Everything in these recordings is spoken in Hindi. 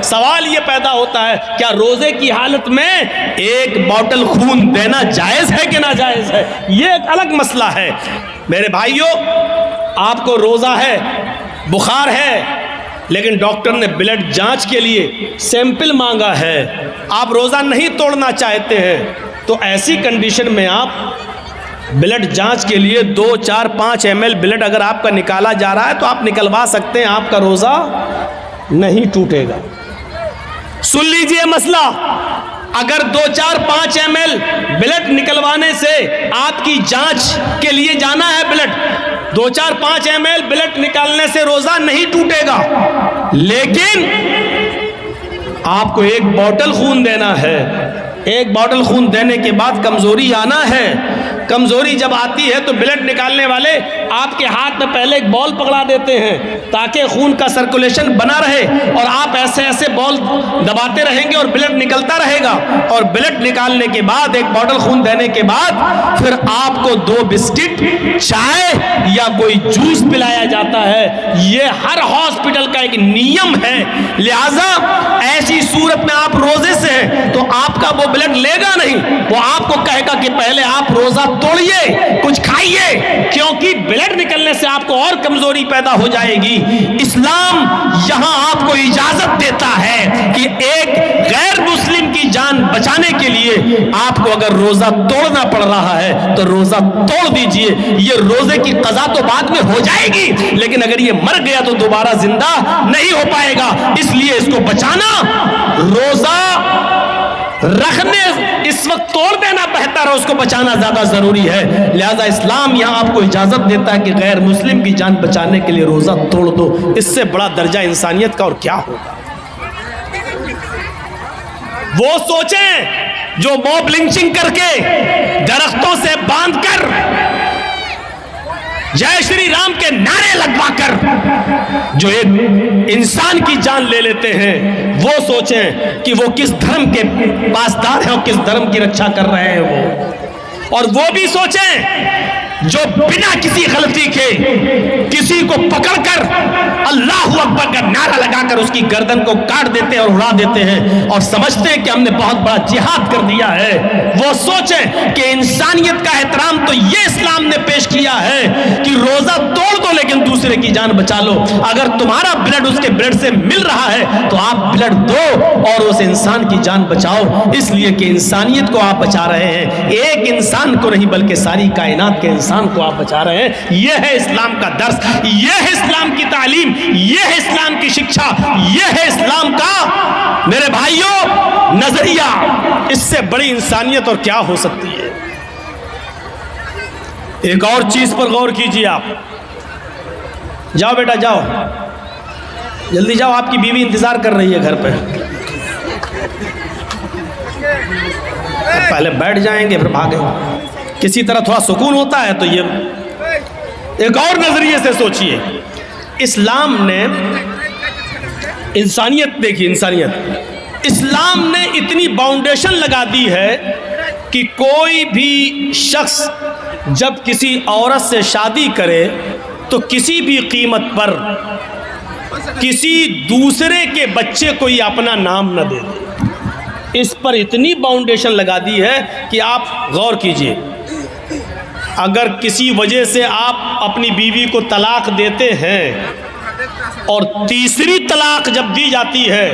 सवाल ये पैदा होता है, क्या रोजे की हालत में एक बोतल खून देना जायज है कि ना जायज है? ये एक अलग मसला है। मेरे भाइयों, आपको रोजा है, बुखार है, लेकिन डॉक्टर ने ब्लड जांच के लिए सैंपल मांगा है, आप रोजा नहीं तोड़ना चाहते हैं, तो ऐसी कंडीशन में आप ब्लड जांच के लिए 2, 4, 5 ml ब्लड अगर आपका निकाला जा रहा है तो आप निकलवा सकते हैं, आपका रोजा नहीं टूटेगा। सुन लीजिए मसला, अगर 2, 4, 5 ml ब्लड निकलवाने से आपकी जांच के लिए जाना है, ब्लड 2, 4, 5 ml ब्लड निकालने से रोजा नहीं टूटेगा, लेकिन आपको एक बोतल खून देना है। एक बोतल खून देने के बाद कमजोरी आना है। कमजोरी जब आती है तो ब्लड निकालने वाले आपके हाथ में पहले एक बॉल पकड़ा देते हैं ताकि खून का सर्कुलेशन बना रहे, और आप ऐसे ऐसे बॉल दबाते रहेंगे और ब्लड निकलता रहेगा। और ब्लड निकालने के बाद, एक बॉटल खून देने के बाद, फिर आपको 2 बिस्किट, चाय या कोई जूस पिलाया जाता है। ये हर हॉस्पिटल का एक नियम है। लिहाजा ऐसी सूरत में आप रोजे से हैं तो आपका वो ब्लड लेगा नहीं, वो आपको कहेगा कि पहले आप रोजा तोड़िए, कुछ खाइए, क्योंकि ब्लड निकलने से आपको और कमजोरी पैदा हो जाएगी। इस्लाम यहां आपको इजाजत देता है कि एक गैर मुस्लिम की जान बचाने के लिए आपको अगर रोजा तोड़ना पड़ रहा है तो रोजा तोड़ दीजिए। ये रोजे की कज़ा तो बाद में हो जाएगी, लेकिन अगर ये मर गया तो दोबारा जिंदा नहीं हो पाएगा। इसलिए इसको बचाना, रोजा रखने इस वक्त तोड़ देना बेहतर है, उसको बचाना ज्यादा जरूरी है। लिहाजा इस्लाम यहां आपको इजाजत देता है कि गैर मुस्लिम की जान बचाने के लिए रोजा तोड़ दो। इससे बड़ा दर्जा इंसानियत का और क्या होगा। वो सोचें जो मॉब लिंचिंग करके, दरख्तों से बांधकर, जय श्री राम के नारे लगवाकर जो एक इंसान की जान ले लेते हैं, वो सोचें कि वो किस धर्म के पासदार हैं और किस धर्म की रक्षा कर रहे हैं वो। और वो भी सोचें जो बिना किसी गलती के किसी को पकड़कर अल्लाहू अकबर का नारा लगाकर उसकी गर्दन को काट देते हैं और उड़ा देते हैं और समझते हैं कि हमने बहुत बड़ा जिहाद कर दिया है। वो सोचें कि इंसानियत का एहतराम तो ये इस्लाम ने पेश किया है कि रोजा तोड़ दो लेकिन दूसरे की जान बचा लो। अगर तुम्हारा ब्लड उसके ब्लड से मिल रहा है तो आप ब्लड दो और उस इंसान की जान बचाओ, इसलिए कि इंसानियत को आप बचा रहे हैं। एक इंसान को नहीं बल्कि सारी कायनात के इंसान को आप बचा रहे हैं। यह है इस्लाम का दर्स, यह है इस्लाम की तालीम, यह है इस्लाम की शिक्षा, यह है इस्लाम का, मेरे भाइयों, नजरिया। इससे बड़ी इंसानियत और क्या हो सकती है। एक और चीज पर गौर कीजिए आप। जाओ बेटा जाओ, जल्दी जाओ, आपकी बीवी इंतजार कर रही है घर पे। पहले बैठ जाएंगे फिर भागेंगे। किसी तरह थोड़ा सुकून होता है। तो ये एक और नजरिए से सोचिए, इस्लाम ने इंसानियत देखी, इंसानियत इस्लाम ने इतनी बाउंडेशन लगा दी है कि कोई भी शख्स जब किसी औरत से शादी करे तो किसी भी कीमत पर किसी दूसरे के बच्चे को ही अपना नाम न दे। इस पर इतनी बाउंडेशन लगा दी है कि आप गौर कीजिए, अगर किसी वजह से आप अपनी बीवी को तलाक देते हैं और तीसरी तलाक जब दी जाती है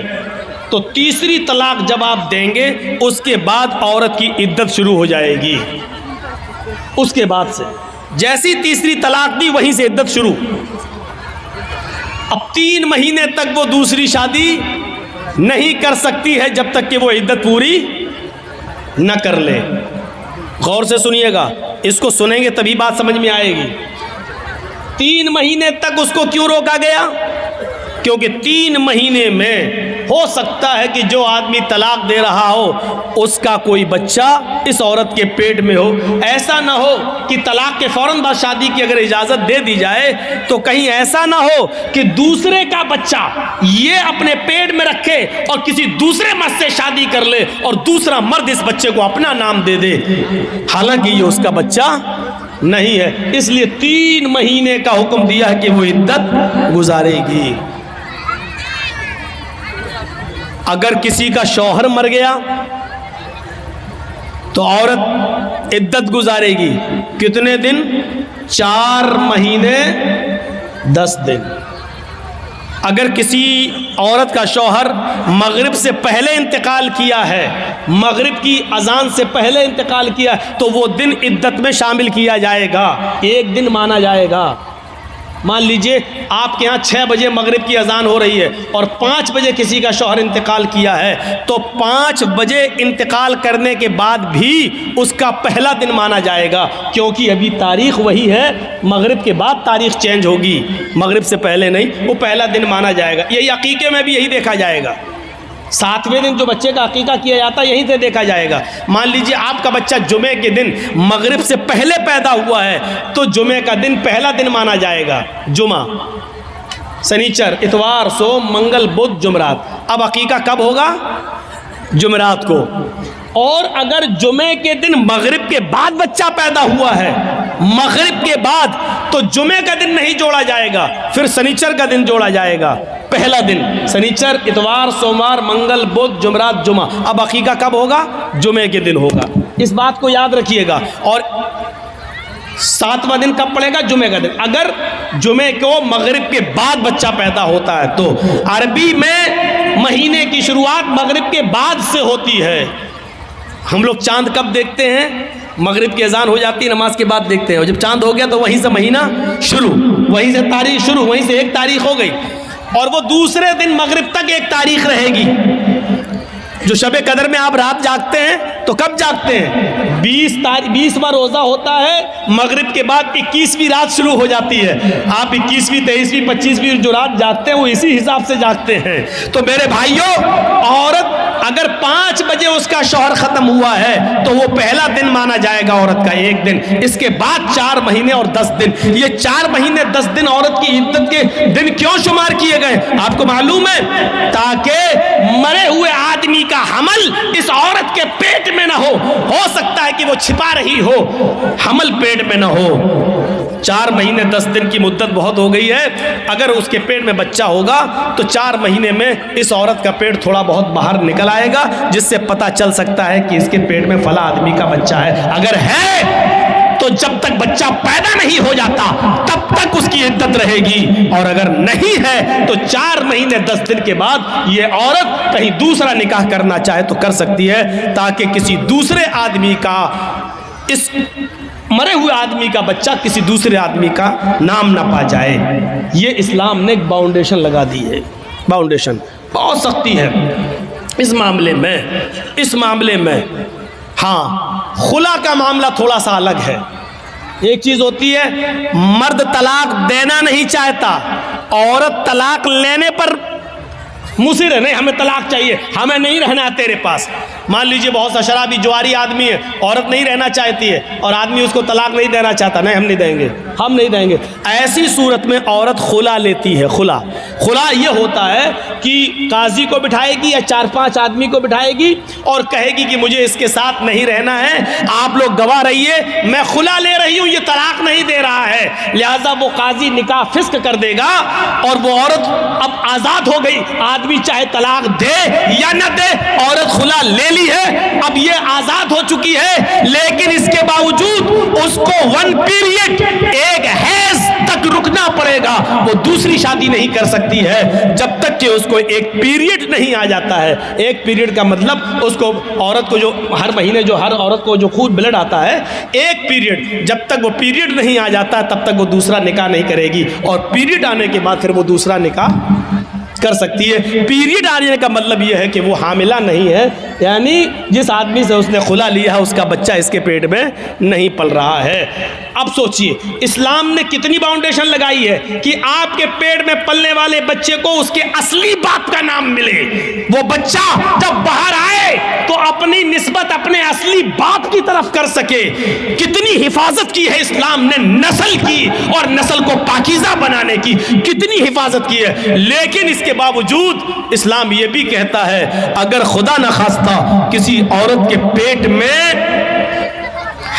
तो तीसरी तलाक जब आप देंगे उसके बाद औरत की इद्दत शुरू हो जाएगी। उसके बाद से जैसी तीसरी तलाक दी वहीं से इद्दत शुरू। अब 3 महीने तक वो दूसरी शादी नहीं कर सकती है जब तक कि वो इद्दत पूरी न कर ले। गौर से सुनिएगा, इसको सुनेंगे तभी बात समझ में आएगी। 3 महीने तक उसको क्यों रोका गया? क्योंकि 3 महीने में हो सकता है कि जो आदमी तलाक दे रहा हो उसका कोई बच्चा इस औरत के पेट में हो। ऐसा ना हो कि तलाक के फौरन बाद शादी की अगर इजाज़त दे दी जाए तो कहीं ऐसा ना हो कि दूसरे का बच्चा ये अपने पेट में रखे और किसी दूसरे मर्द से शादी कर ले और दूसरा मर्द इस बच्चे को अपना नाम दे दे, हालांकि ये उसका बच्चा नहीं है। इसलिए 3 महीने का हुक्म दिया है कि वो इद्दत गुजारेगी। अगर किसी का शौहर मर गया तो औरत इद्दत गुजारेगी कितने दिन? 4 महीने 10 दिन। अगर किसी औरत का शौहर मगरिब से पहले इंतकाल किया है, मगरिब की अजान से पहले इंतकाल किया, तो वो दिन इद्दत में शामिल किया जाएगा, 1 दिन माना जाएगा। मान लीजिए आपके यहाँ 6 बजे मगरिब की अजान हो रही है और 5 बजे किसी का शौहर इंतकाल किया है, तो 5 बजे इंतकाल करने के बाद भी उसका पहला दिन माना जाएगा, क्योंकि अभी तारीख़ वही है। मगरिब के बाद तारीख़ चेंज होगी, मगरिब से पहले नहीं, वो पहला दिन माना जाएगा। यही अकीक़े में भी यही देखा जाएगा। 7वें दिन जो बच्चे का अकीका किया जाता है यहीं से देखा जाएगा। मान लीजिए आपका बच्चा जुमे के दिन मगरिब से पहले पैदा हुआ है, तो जुमे का दिन पहला दिन माना जाएगा। जुमा, शनिचर, इतवार, सोम, मंगल, बुध, जुमरात। अब अकीका कब होगा? जुमरात को। और अगर जुमे के दिन मगरिब के बाद बच्चा पैदा हुआ है, मगरिब के बाद, तो जुमे का दिन नहीं जोड़ा जाएगा, फिर शनिचर का दिन जोड़ा जाएगा। पहला दिन शनिचर, इतवार, सोमवार, मंगल, बुध, जुमरात, जुमा। अब अकीका कब होगा? जुमे के दिन होगा। इस बात को याद रखिएगा। और 7वां दिन कब पड़ेगा? जुमे का दिन। अगर जुमे को मगरिब के बाद बच्चा पैदा होता है तो अरबी में महीने की शुरुआत मगरिब के बाद से होती है। हम लोग चांद कब देखते हैं? मगरिब की अजान हो जाती है, नमाज के बाद देखते हैं। और जब चांद हो गया तो वहीं से महीना शुरू, वहीं से तारीख शुरू, वहीं से 1 तारीख हो गई, और वो दूसरे दिन मगरिब तक 1 तारीख रहेगी। जो शब कदर में आप रात जागते हैं तो कब जागते हैं? 20वां रोज़ा होता है, मगरिब के बाद 21वीं रात शुरू हो जाती है। आप 21वीं, 23वीं, 25वीं जो रात जागते हैं वो इसी हिसाब से जागते हैं। तो मेरे भाइयों, औरत अगर 5 बजे उसका शौहर ख़त्म हुआ है तो वो पहला दिन माना जाएगा औरत का, 1 दिन। इसके बाद 4 महीने और 10 दिन। ये 4 महीने 10 दिन औरत की इद्दत के दिन क्यों शुमार किए गए आपको मालूम है? ताकि मरे हुए आदमी का हमल इस औरत के पेट में ना हो सकता है कि वो छिपा रही हो, हमल पेट में ना हो। 4 महीने 10 दिन की मुद्दत बहुत हो गई है। अगर उसके पेट में बच्चा होगा तो 4 महीने में इस औरत का पेट थोड़ा बहुत बाहर निकल आएगा, जिससे पता चल सकता है कि इसके पेट में फला आदमी का बच्चा है। अगर है तो जब तक बच्चा पैदा नहीं हो जाता तब तक उसकी इद्दत रहेगी, और अगर नहीं है तो 4 महीने 10 दिन के बाद ये औरत कहीं दूसरा निकाह करना चाहे तो कर सकती है, ताकि किसी दूसरे आदमी का, इस मरे हुए आदमी का बच्चा किसी दूसरे आदमी का नाम ना पा जाए। ये इस्लाम ने एक बाउंडेशन लगा दी है। बाउंडेशन बहुत सख्ती है इस मामले में। हाँ, खुला का मामला थोड़ा सा अलग है। एक चीज़ होती है मर्द तलाक देना नहीं चाहता, औरत तलाक लेने पर मुसिर है, नहीं हमें तलाक चाहिए, हमें नहीं रहना है तेरे पास। मान लीजिए बहुत सा शराबी जुआरी आदमी है, औरत नहीं रहना चाहती है और आदमी उसको तलाक नहीं देना चाहता, नहीं हम नहीं देंगे। ऐसी सूरत में औरत खुला लेती है। खुला ये होता है कि काजी को बिठाएगी या 4-5 आदमी को बिठाएगी और कहेगी कि मुझे इसके साथ नहीं रहना है, आप लोग गवाह रहिए, मैं खुला ले रही हूँ, ये तलाक नहीं दे रहा है। लिहाजा वो काजी निकाह फिस्क कर देगा और वो औरत अब आज़ाद हो गई। आदमी चाहे तलाक दे या न दे, औरत खुला ले ली है, अब ये आज़ाद हो चुकी है, लेकिन इसके बावजूद उसको 1 पीरियड, 1 हैज तक रुकना पड़ेगा। वो दूसरी शादी नहीं कर सकती है जब तक कि उसको 1 पीरियड नहीं आ जाता है। 1 पीरियड का मतलब उसको, औरत को जो हर महीने जो हर औरत को जो खून ब्लड आता है, 1 पीरियड, जब तक वो पीरियड नहीं आ जाता तब तक वो दूसरा निकाह नहीं करेगी, और पीरियड आने के बाद फिर वो दूसरा निकाह कर सकती है। पीरियड आने का मतलब यह है कि वो हामिला नहीं है, यानी जिस आदमी से उसने खुला लिया है उसका बच्चा इसके पेट में नहीं पल रहा है। अब सोचिए इस्लाम ने कितनी बाउंडेशन लगाई है कि आपके पेट में पलने वाले बच्चे को उसके असली बाप का नाम मिले। वो बच्चा जब बाहर आए तो अपनी निस्बत अपने असली बाप की तरफ कर सके। कितनी हिफाजत की है इस्लाम ने नस्ल की, और नस्ल को पाकीज़ा बनाने की कितनी हिफाजत की है। लेकिन इसके बावजूद इस्लाम ये भी कहता है अगर खुदा न खास्ता किसी औरत के पेट में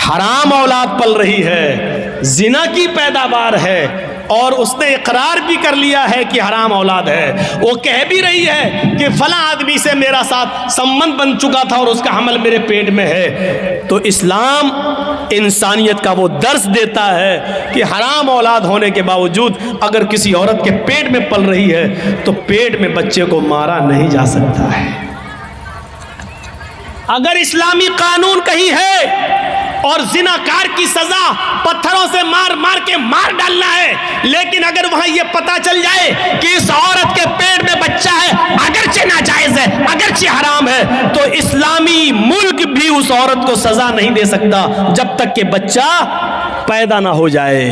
हराम औलाद पल रही है, जिना की पैदावार है, और उसने इकरार भी कर लिया है कि हराम औलाद है। वो कह भी रही है कि फला आदमी से मेरा साथ संबंध बन चुका था और उसका हमल मेरे पेट में है। तो इस्लाम इंसानियत का वो दर्स देता है कि हराम औलाद होने के बावजूद अगर किसी औरत के पेट में पल रही है तो पेट में बच्चे को मारा नहीं जा सकता है। अगर इस्लामी कानून कहीं है और जिनाकार की सजा पत्थरों से मार मार के मार डालना है, लेकिन अगर वहां यह पता चल जाए कि इस औरत के पेट में बच्चा है, अगरचे नाजायज है, अगरचे हराम है, तो इस्लामी मुल्क भी उस औरत को सजा नहीं दे सकता जब तक कि बच्चा पैदा ना हो जाए,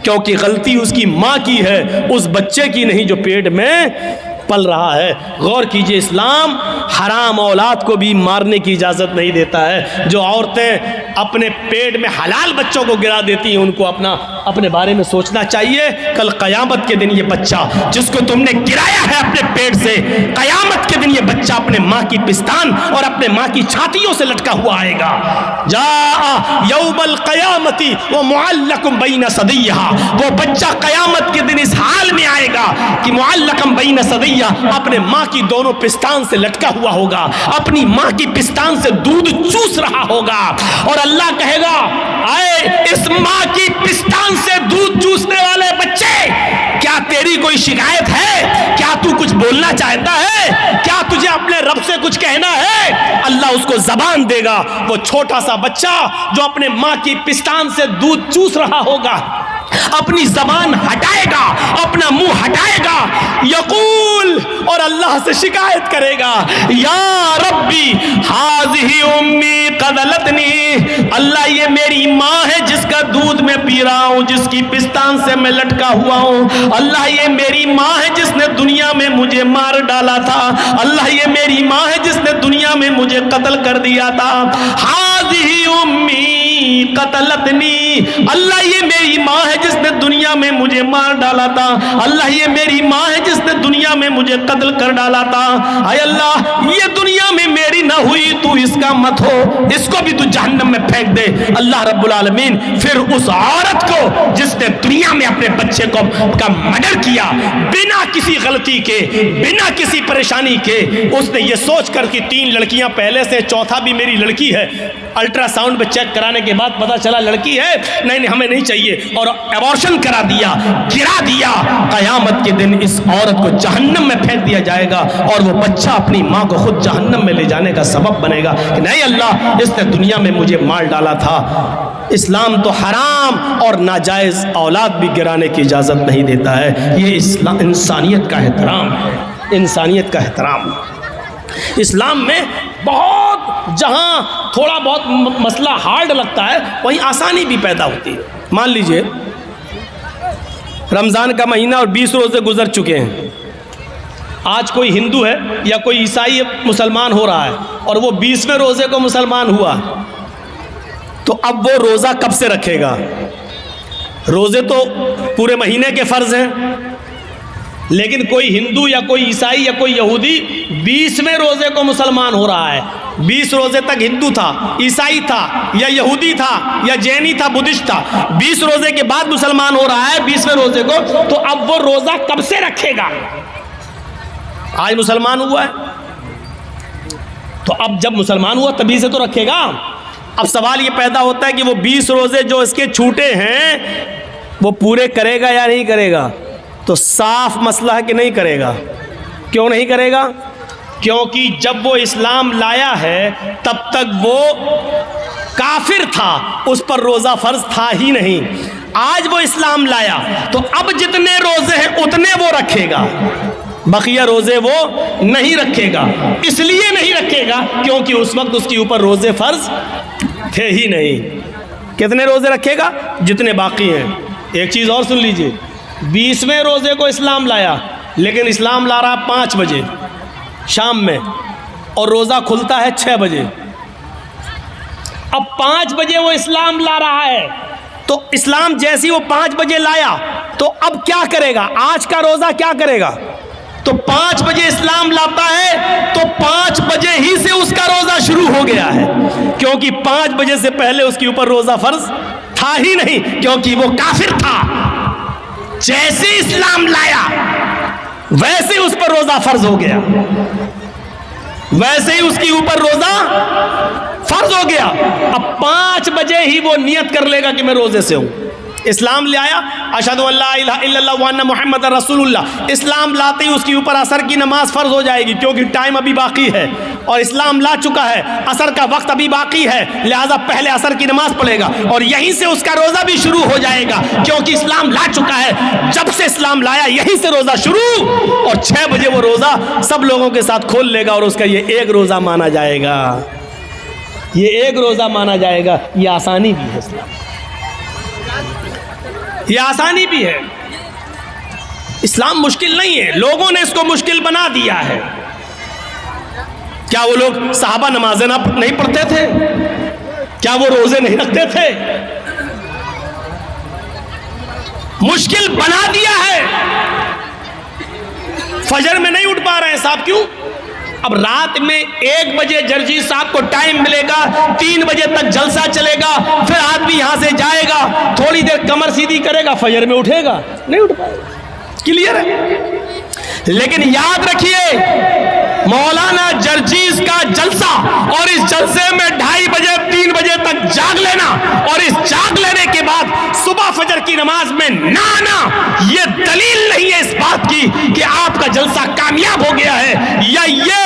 क्योंकि गलती उसकी मां की है, उस बच्चे की नहीं जो पेट में पल रहा है। गौर कीजिए, इस्लाम हराम औलाद को भी मारने की इजाज़त नहीं देता है। जो औरतें अपने पेट में हलाल बच्चों को गिरा देती हैं उनको अपने बारे में सोचना चाहिए। कल क़यामत के दिन ये बच्चा जिसको तुमने गिराया है अपने पेट से, क़यामत के दिन ये बच्चा अपने माँ की पिस्तान और अपने माँ की छातियों से लटका हुआ आएगा। जा यौमल क़यामती व मुअल्लकुम बैन सदिय्हा, वो बच्चा क़यामत के दिन इस हाल में आएगा कि मुअल्लकुम बैन सदिय्हा, अपने माँ की दोनों पिस्तान से लटका हुआ होगा, अपनी माँ की पिस्तान से दूध चूस रहा होगा और अल्लाह कहेगा, आए इस माँ की पिस्तान से दूध चूसने वाले बच्चे, क्या तेरी कोई शिकायत है? क्या तू कुछ बोलना चाहता है? क्या तुझे अपने रब से कुछ कहना है? अल्लाह उसको जबान देगा। वो छोटा सा बच्चा जो अपने माँ की पिस्तान से दूध चूस रहा होगा अपनी जबान हटाएगा, अपना मुंह हटाएगा, यकूल, और अल्लाह से शिकायत करेगा, या रब्बी हाज़िही उम्मी क़दलतनी, अल्लाह ये मेरी माँ है जिसका दूध मैं पी रहा हूँ, जिसकी पिस्तान से मैं लटका हुआ हूँ। अल्लाह ये मेरी माँ है जिसने दुनिया में मुझे मार डाला था। अल्लाह ये मेरी माँ है जिसने दुनिया में मुझे कत्ल कर दिया था। हाज़िही उम्मी क़तलतनी, अल्लाह ये मेरी माँ है जिसने दुनिया में मुझे मार डाला था। अल्लाह ये मेरी माँ है जिसने दुनिया में मुझे कत्ल कर डाला था। हाय अल्लाह, ये दुनिया में मेरी ना हुई, तू इसका मत हो, इसको भी तू जहन्नम में फेंक दे। अल्लाह रब्बुल आलमीन फिर उस औरत को जिसने दुनिया में अपने बच्चे को का मर्डर किया बिना किसी गलती के, बिना किसी परेशानी के, उसने ये सोच कर कि 3 लड़कियां पहले से, चौथा भी मेरी लड़की है, अल्ट्रासाउंड में चेक कराने के बाद पता चला लड़की है, नहीं हमें नहीं चाहिए, और एबॉर्शन करा दिया, गिरा दिया। क़यामत के दिन इस औरत को जहन्नम में फेंक दिया जाएगा और वो बच्चा अपनी माँ को खुद जहन्नम में ले जाने का सबब बनेगा कि नहीं अल्लाह, इसने दुनिया में मुझे मार डाला था। इस्लाम तो हराम और नाजायज़ औलाद भी गिराने की इजाज़त नहीं देता है। ये इस्लाम इंसानियत का एहतराम है, इंसानियत का एहतराम। इस्लाम में बहुत, जहाँ थोड़ा बहुत मसला हार्ड लगता है वहीं आसानी भी पैदा होती है। मान लीजिए रमज़ान का महीना और 20 रोज़े गुजर चुके हैं, आज कोई हिंदू है या कोई ईसाई मुसलमान हो रहा है और वो 20वें रोज़े को मुसलमान हुआ, तो अब वो रोज़ा कब से रखेगा? रोज़े तो पूरे महीने के फ़र्ज़ हैं, लेकिन कोई हिंदू या कोई ईसाई या कोई यहूदी 20वें रोज़े को मुसलमान हो रहा है। 20 रोज़े तक हिंदू था, ईसाई था, या यहूदी था, या जैनी था, बुद्धिस्ट था, 20 रोज़े के बाद मुसलमान हो रहा है 20वें रोज़े को, तो अब वो रोज़ा कब से रखेगा? आज मुसलमान हुआ है, तो अब जब मुसलमान हुआ तभी से तो रखेगा। अब सवाल ये पैदा होता है कि वो 20 रोज़े जो इसके छूटे हैं वो पूरे करेगा या नहीं करेगा? तो साफ मसला है कि नहीं करेगा। क्यों नहीं करेगा? क्योंकि जब वो इस्लाम लाया है तब तक वो काफिर था, उस पर रोज़ा फ़र्ज था ही नहीं। आज वो इस्लाम लाया तो अब जितने रोज़े हैं उतने वो रखेगा, बकिया रोज़े वो नहीं रखेगा। इसलिए नहीं रखेगा क्योंकि उस वक्त उसके ऊपर रोज़े फ़र्ज थे ही नहीं। कितने रोज़े रखेगा? जितने बाकी हैं। एक चीज़ और सुन लीजिए, 20वें रोज़े को इस्लाम लाया, लेकिन इस्लाम ला रहा 5 बजे शाम में और रोज़ा खुलता है 6 बजे। अब 5 बजे वो इस्लाम ला रहा है, तो इस्लाम जैसी वो 5 बजे लाया तो अब क्या करेगा? आज का रोज़ा क्या करेगा? तो 5 बजे इस्लाम लाता है तो 5 बजे ही से उसका रोज़ा शुरू हो गया है, क्योंकि 5 बजे से पहले उसके ऊपर रोज़ा फ़र्ज था ही नहीं, क्योंकि वो काफिर था। जैसे इस्लाम लाया वैसे उस पर रोजा फर्ज हो गया, वैसे ही उसके ऊपर रोजा फर्ज हो गया। अब 5 बजे ही वो नियत कर लेगा कि मैं रोजे से हूं। इस्लाम ले आया, अशहदु अल्ला इलाहा इल्लल्लाह व अन्ना मुहम्मद रसूलुल्लाह, इस्लाम लाते ही उसके ऊपर असर की नमाज फ़र्ज हो जाएगी, क्योंकि टाइम अभी बाकी है और इस्लाम ला चुका है, असर का वक्त अभी बाकी है, लिहाजा पहले असर की नमाज पढ़ेगा और यहीं से उसका रोज़ा भी शुरू हो जाएगा, क्योंकि इस्लाम ला चुका है। जब से इस्लाम लाया यहीं से रोज़ा शुरू, और 6 बजे वो रोज़ा सब लोगों के साथ खोल लेगा और उसका ये एक रोज़ा माना जाएगा, ये एक रोज़ा माना जाएगा। ये आसानी भी है इस्लाम, ये आसानी भी है। इस्लाम मुश्किल नहीं है, लोगों ने इसको मुश्किल बना दिया है। क्या वो लोग साहबा नमाजें नहीं पढ़ते थे? क्या वो रोजे नहीं रखते थे? मुश्किल बना दिया है। फजर में नहीं उठ पा रहे हैं साहब, क्यों? अब रात में 1 बजे जर्जी साहब को टाइम मिलेगा, 3 बजे तक जलसा चलेगा, फिर आदमी यहां से जाएगा, थोड़ी देर कमर सीधी करेगा, फजर में उठेगा? नहीं उठ पाएगा। क्लियर है? लेकिन याद रखिए, मौलाना जर्जीस का जलसा और इस जलसे में 2:30 बजे 3 बजे तक जाग लेना और इस जाग लेने के बाद सुबह फजर की नमाज में ना आना, यह दलील नहीं है इस बात की कि आपका जलसा कामयाब हो गया है, या ये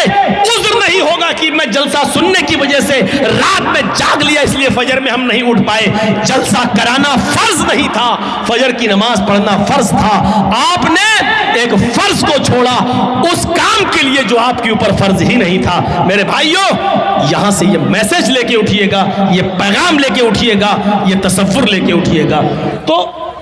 उज़्र नहीं होगा कि मैं जलसा सुनने की वजह से रात में जाग लिया इसलिए फजर में हम नहीं उठ पाए। जलसा कराना फर्ज नहीं था, फजर की नमाज पढ़ना फर्ज था। आपने एक फर्ज को छोड़ा उस काम के लिए जो आपके ऊपर फर्ज ही नहीं था। मेरे भाइयों, यहां से ये मैसेज लेके उठिएगा, ये पैगाम लेके उठिएगा, ये तसव्वुर लेके उठिएगा। तो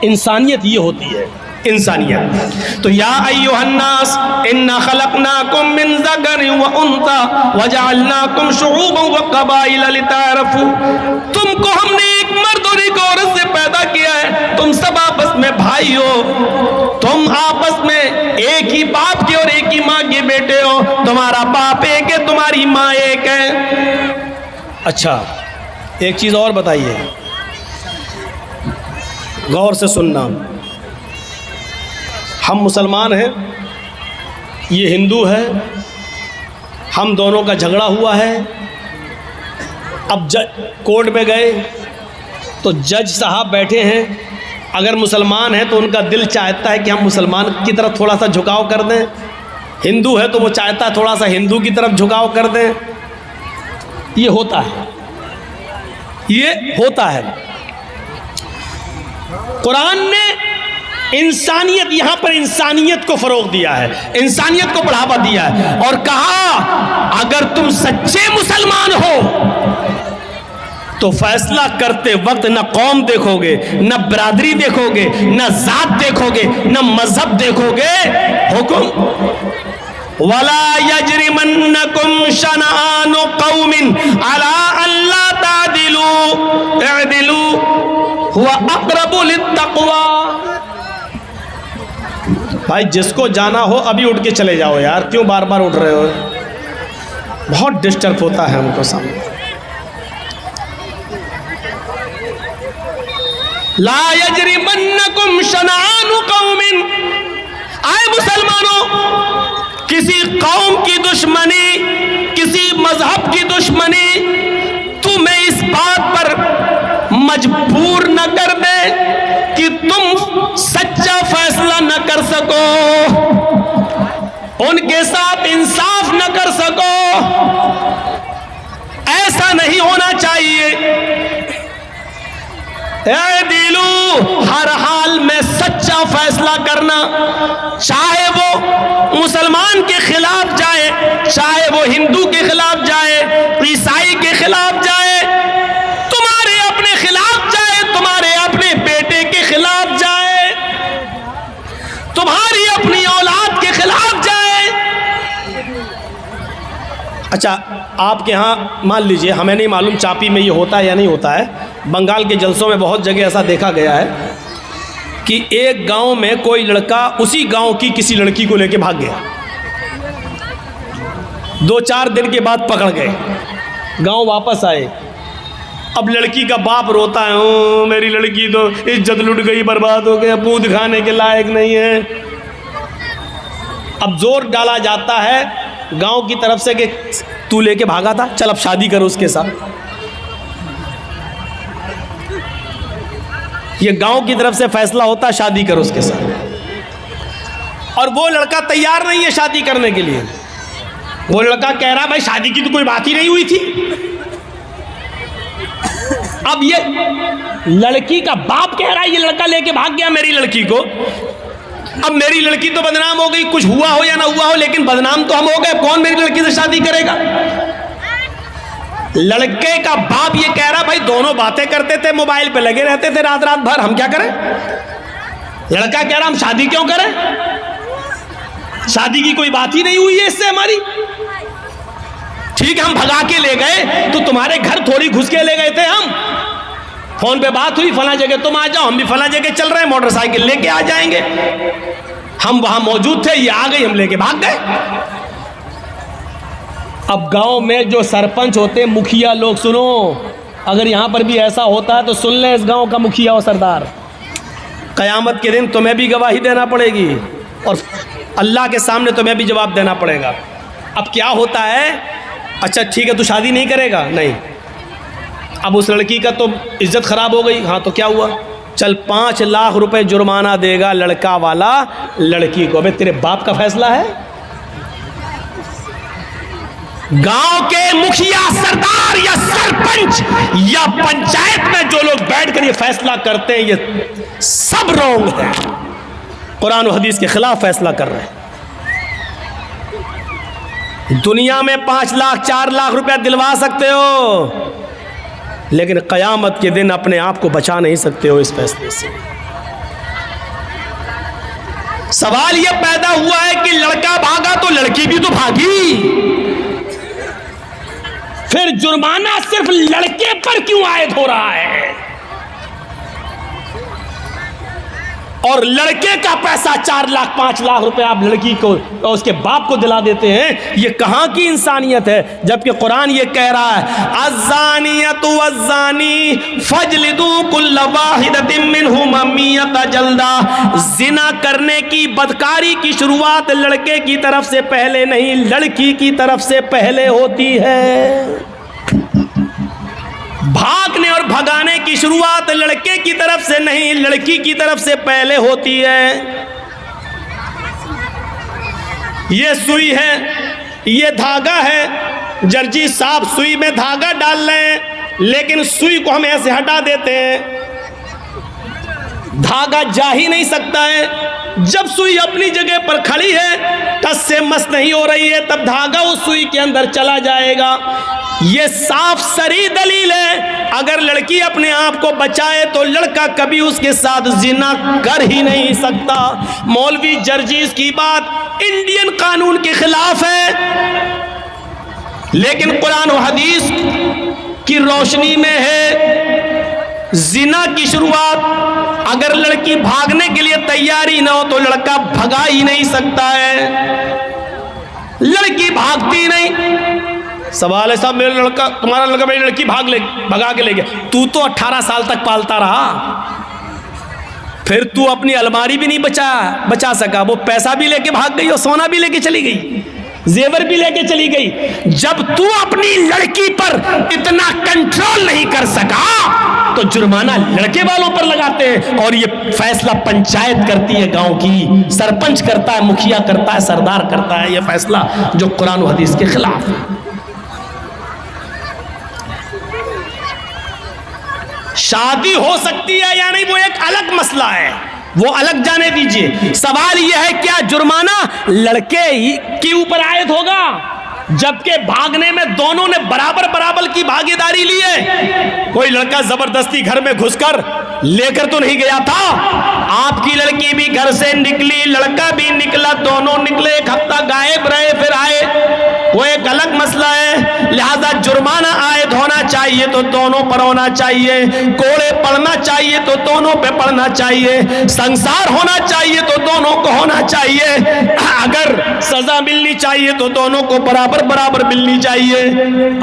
इंसानियत ये होती है, इंसानियत। तो या अय्युहन्नास इन्ना खलकनाकुम मिन ज़करिन व उन्सा व जअलनाकुम शुऊबन व क़बाइल लितारफू, तुमको हमने एक मर्द और एक औरत से पैदा किया है, तुम सब आपस में भाई हो, तुम आपस में एक ही बाप के और एक ही माँ के बेटे हो, तुम्हारा बाप एक है, तुम्हारी माँ एक है। अच्छा, एक चीज और बताइए, गौर से सुनना। हम मुसलमान हैं, ये हिंदू है, हम दोनों का झगड़ा हुआ है। अब कोर्ट में गए तो जज साहब बैठे हैं, अगर मुसलमान है तो उनका दिल चाहता है कि हम मुसलमान की तरफ थोड़ा सा झुकाव कर दें, हिंदू है तो वो चाहता है थोड़ा सा हिंदू की तरफ झुकाव कर दें। ये होता है, ये होता है। कुरान ने इंसानियत, यहां पर इंसानियत को फरोग दिया है, इंसानियत को बढ़ावा दिया है और कहा अगर तुम सच्चे मुसलमान हो तो फैसला करते वक्त न कौम देखोगे, न बरादरी देखोगे, न जात देखोगे, न मजहब देखोगे, हुक्म वला यजरिमन्नकुम शनआनु कौमिन अला अल्ला तादिलू इअदिलू हुवा अक़रबु लित्तक़वा। भाई जिसको जाना हो अभी उठ के चले जाओ यार, क्यों बार बार उठ रहे हो? बहुत डिस्टर्ब होता है हमको सामने। ला यजरिमन्नकुम शनआनु कौमिन, आए मुसलमानों, किसी कौम की दुश्मनी, किसी मजहब की दुश्मनी तुम्हें इस बात पर मजबूर न कर दे कि तुम सच्चा फैसला न कर सको, उनके साथ इंसाफ न कर सको। ऐसा नहीं होना चाहिए। दिलू, हर हाल में सच्चा फैसला करना, चाहे वो मुसलमान के खिलाफ जाए, चाहे वो हिंदू के खिलाफ जाए, ईसाई के खिलाफ जाए, तुम्हारे अपने खिलाफ जाए, तुम्हारे अपने बेटे के खिलाफ जाए, तुम्हारी अपनी औलाद के खिलाफ जाए। अच्छा, आपके यहाँ मान लीजिए, हमें नहीं मालूम चापी में ये होता है या नहीं होता है, बंगाल के जलसों में बहुत जगह ऐसा देखा गया है कि एक गांव में कोई लड़का उसी गांव की किसी लड़की को लेकर भाग गया, 2-4 दिन के बाद पकड़ गए, गांव वापस आए, अब लड़की का बाप रोता है, ओ मेरी लड़की तो इज्जत लुट गई, बर्बाद हो गया, मुंह दिखाने के लायक नहीं है। अब जोर डाला जाता है गांव की तरफ से कि तू लेके भागा था, चल अब शादी करो उसके साथ। ये गांव की तरफ से फैसला होता है शादी करो उसके साथ, और वो लड़का तैयार नहीं है शादी करने के लिए। वो लड़का कह रहा भाई शादी की तो कोई बात ही नहीं हुई थी। अब ये लड़की का बाप कह रहा है ये लड़का लेके भाग गया मेरी लड़की को। अब मेरी लड़की तो बदनाम हो गई, कुछ हुआ हो या ना हुआ हो, लेकिन बदनाम तो हम हो गए, कौन मेरी लड़की से शादी करेगा। लड़के का बाप ये कह रहा भाई दोनों बातें करते थे, मोबाइल पे लगे रहते थे रात रात भर, हम क्या करें। लड़का कह रहा हम शादी क्यों करें, शादी की कोई बात ही नहीं हुई है इससे हमारी। ठीक है हम भगा के ले गए तो तुम्हारे घर थोड़ी घुस के ले गए थे, हम फोन पे बात हुई फला जगह तुम आ जाओ, हम भी फला जगह चल रहे हैं, मोटरसाइकिल लेके आ जाएंगे। हम वहां मौजूद थे, ये आ गई, हम लेके भाग गए। अब गांव में जो सरपंच होते, मुखिया लोग, सुनो, अगर यहां पर भी ऐसा होता है तो सुन ले इस गांव का मुखिया और सरदार, कयामत के दिन तुम्हें भी गवाही देना पड़ेगी और अल्लाह के सामने तुम्हें भी जवाब देना पड़ेगा। अब क्या होता है, अच्छा ठीक है तू शादी नहीं करेगा, नहीं, अब उस लड़की का तो इज्जत खराब हो गई, हाँ तो क्या हुआ, चल 5 लाख रुपए जुर्माना देगा लड़का वाला लड़की को। अबे तेरे बाप का फैसला है। गांव के मुखिया, सरदार या सरपंच या पंचायत में जो लोग बैठकर ये फैसला करते हैं ये सब रॉन्ग है, कुरान और हदीस के खिलाफ फैसला कर रहे हैं। दुनिया में 5 लाख 4 लाख रुपया दिलवा सकते हो, लेकिन कयामत के दिन अपने आप को बचा नहीं सकते हो इस फैसले से। सवाल यह पैदा हुआ है कि लड़का भागा तो लड़की भी तो भागी, फिर जुर्माना सिर्फ लड़के पर क्यों आयद हो रहा है, और लड़के का पैसा 4 लाख 5 लाख रुपए आप लड़की को और उसके बाप को दिला देते हैं। ये कहां की इंसानियत है, जबकि कुरान ये कह रहा है अज़्ज़ानियतु वज़्ज़ानी फजलिदू कुल्ल वाहिदतिन मिनहुमा मियता जल्दा। जिना करने की, बदकारी की शुरुआत लड़के की तरफ से पहले नहीं, लड़की की तरफ से पहले होती है। भागने और भगाने की शुरुआत लड़के की तरफ से नहीं, लड़की की तरफ से पहले होती है। ये सुई है, ये धागा है, जर्जी साहब सुई में धागा डाल रहे हैं, लेकिन सुई को हम ऐसे हटा देते हैं, धागा जा ही नहीं सकता है। जब सुई अपनी जगह पर खड़ी है, टस से मस नहीं हो रही है, तब धागा उस सुई के अंदर चला जाएगा। ये साफ सरी दलील है, अगर लड़की अपने आप को बचाए तो लड़का कभी उसके साथ जिना कर ही नहीं सकता। मौलवी जर्जीस की बात इंडियन कानून के खिलाफ है, लेकिन कुरान और हदीस की रोशनी में है। जिना की शुरुआत अगर लड़की भागने के लिए तैयारी ना हो तो लड़का भगा ही नहीं सकता है, लड़की भागती नहीं। सवाल है साहब, मेरा लड़का, तुम्हारा लड़का मेरी लड़की भगा के ले गया, तू तो 18 साल तक पालता रहा, फिर तू अपनी अलमारी भी नहीं बचा सका, वो पैसा भी लेके भाग गई और सोना भी लेके चली गई, जेवर भी लेके चली गई। जब तू अपनी लड़की पर इतना कंट्रोल नहीं कर सका तो जुर्माना लड़के वालों पर लगाते हैं, और ये फैसला पंचायत करती है, गांव की सरपंच करता है, मुखिया करता है, सरदार करता है, ये फैसला जो कुरान और हदीस के खिलाफ है। शादी हो सकती है या नहीं वो एक अलग मसला है, वो अलग जाने दीजिए। सवाल यह है क्या जुर्माना लड़के ही के ऊपर आयद होगा, जबकि भागने में दोनों ने बराबर बराबर की भागीदारी ली है। कोई लड़का जबरदस्ती घर में घुसकर लेकर तो नहीं गया था, आपकी लड़की भी घर से निकली, लड़का भी निकला, दोनों निकले, 1 हफ्ता गायब रहे फिर आए, वो एक अलग मसला है। लिहाजा जुर्माना आयद होना चाहिए तो दोनों पर होना चाहिए, कोड़े पड़ना चाहिए तो दोनों पे पड़ना चाहिए, संसार होना चाहिए तो दोनों को होना चाहिए, अगर सजा मिलनी चाहिए तो दोनों को बराबर बराबर मिलनी चाहिए।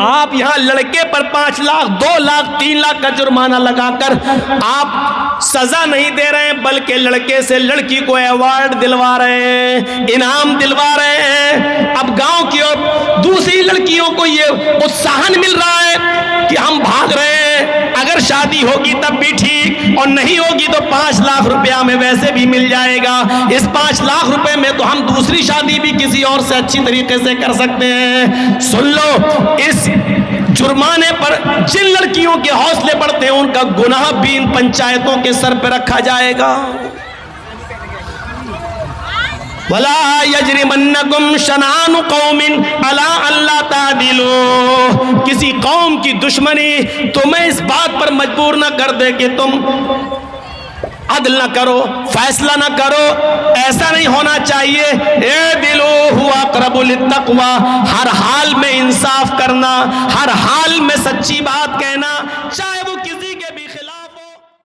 आप यहां लड़के पर 5 लाख 2 लाख 3 लाख का जुर्माना लगाकर आप सजा नहीं दे रहे हैं, बल्कि लड़के से लड़की को अवार्ड दिलवा रहे हैं, इनाम दिलवा रहे हैं। अब गांव की और दूसरी लड़कियों को ये उत्साहन मिल रहा है कि हम भाग रहे हैं, अगर शादी होगी तब भी ठीक, और नहीं होगी तो 5 लाख रुपया में वैसे भी मिल जाएगा। इस 5 लाख रुपए में तो हम दूसरी शादी भी किसी और से अच्छी तरीके से कर सकते हैं। सुन लो, इस जुर्माने पर जिन लड़कियों के हौसले बढ़ते हैं उनका गुनाह भी इन पंचायतों के सर पर रखा जाएगा। वला यजरिमन्नकुम शनानु कौमिन अला अल्ला तादिलू, किसी कौम की दुश्मनी तुम्हें इस बात पर मजबूर न कर दे कि तुम अदल न करो, फैसला न करो, ऐसा नहीं होना चाहिए। ए दिलो हुआ अक़रबु लित्तक़वा, हर हाल में इंसाफ करना, हर हाल में सच्ची बात कहना, चाहे